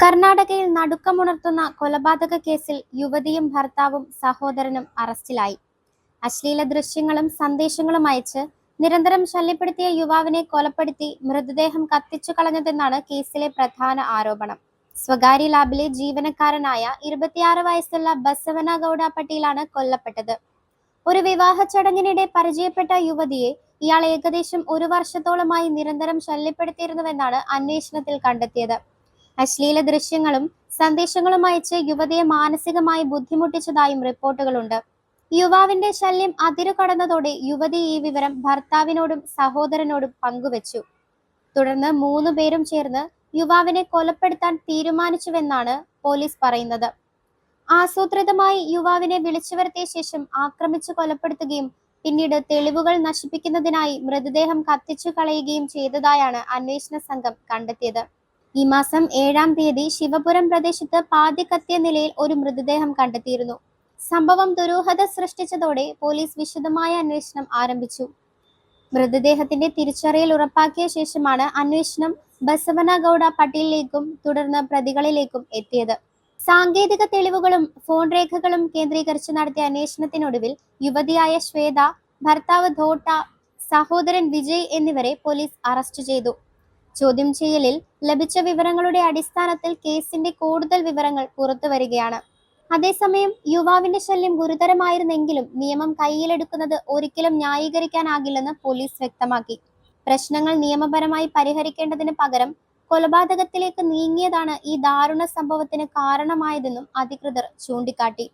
കർണാടകയിൽ നടുക്കമുണർത്തുന്ന കൊലപാതക കേസിൽ യുവതിയും ഭർത്താവും സഹോദരനും അറസ്റ്റിലായി. അശ്ലീല ദൃശ്യങ്ങളും സന്ദേശങ്ങളും അയച്ച് നിരന്തരം ശല്യപ്പെടുത്തിയ യുവാവിനെ കൊലപ്പെടുത്തി മൃതദേഹം കത്തിച്ചു കളഞ്ഞതെന്നാണ് കേസിലെ പ്രധാന ആരോപണം. സ്വകാര്യ ലാബിലെ ജീവനക്കാരനായ 26 വയസ്സുള്ള ബസവന ഗൌഡ പട്ടീലാണ് കൊല്ലപ്പെട്ടത്. ഒരു വിവാഹ ചടങ്ങിനിടെ പരിചയപ്പെട്ട യുവതിയെ ഇയാൾ ഏകദേശം 1 വർഷത്തോളമായി നിരന്തരം ശല്യപ്പെടുത്തിയിരുന്നുവെന്നാണ് അന്വേഷണത്തിൽ കണ്ടെത്തിയത്. അശ്ലീല ദൃശ്യങ്ങളും സന്ദേശങ്ങളും അയച്ച് യുവതിയെ മാനസികമായി ബുദ്ധിമുട്ടിച്ചതായും റിപ്പോർട്ടുകളുണ്ട്. യുവാവിന്റെ ശല്യം അതിരുകടന്നതോടെ യുവതി ഈ വിവരം ഭർത്താവിനോടും സഹോദരനോടും പങ്കുവച്ചു. തുടർന്ന് 3 പേരും ചേർന്ന് യുവാവിനെ കൊലപ്പെടുത്താൻ തീരുമാനിച്ചുവെന്നാണ് പോലീസ് പറയുന്നത്. ആസൂത്രിതമായി യുവാവിനെ വിളിച്ചു വരുത്തിയ ശേഷം ആക്രമിച്ചു കൊലപ്പെടുത്തുകയും പിന്നീട് തെളിവുകൾ നശിപ്പിക്കുന്നതിനായി മൃതദേഹം കത്തിച്ചു കളയുകയും ചെയ്തതായാണ് അന്വേഷണ സംഘം കണ്ടെത്തിയത്. ഈ മാസം 7-ാം തീയതി ശിവപുരം പ്രദേശത്ത് പാതി കത്തിയ നിലയിൽ ഒരു മൃതദേഹം കണ്ടെത്തിയിരുന്നു. സംഭവം ദുരൂഹത സൃഷ്ടിച്ചതോടെ പോലീസ് വിശദമായ അന്വേഷണം ആരംഭിച്ചു. മൃതദേഹത്തിന്റെ തിരിച്ചറിയൽ ഉറപ്പാക്കിയ ശേഷമാണ് അന്വേഷണം ബസവന ഗൌഡ പട്ടീലിലേക്കും തുടർന്ന് പ്രതികളിലേക്കും എത്തിയത്. സാങ്കേതിക തെളിവുകളും ഫോൺ രേഖകളും കേന്ദ്രീകരിച്ച് നടത്തിയ അന്വേഷണത്തിനൊടുവിൽ യുവതിയായ ശ്വേത, ഭർത്താവ് ധോട്ട, സഹോദരൻ വിജയ് എന്നിവരെ പോലീസ് അറസ്റ്റ് ചെയ്തു. ചോദ്യം ചെയ്യലിൽ ലഭിച്ച വിവരങ്ങളുടെ അടിസ്ഥാനത്തിൽ കേസിന്റെ കൂടുതൽ വിവരങ്ങൾ പുറത്തുവരികയാണ്. അതേസമയം യുവാവിന്റെ ശല്യം ഗുരുതരമായിരുന്നെങ്കിലും നിയമം കയ്യിലെടുക്കുന്നത് ഒരിക്കലും ന്യായീകരിക്കാനാകില്ലെന്ന് പോലീസ് വ്യക്തമാക്കി. പ്രശ്നങ്ങൾ നിയമപരമായി പരിഹരിക്കേണ്ടതിന് പകരം കൊലപാതകത്തിലേക്ക് നീങ്ങിയതാണ് ഈ ദാരുണ സംഭവത്തിന് കാരണമായതെന്നും അധികൃതർ ചൂണ്ടിക്കാട്ടി.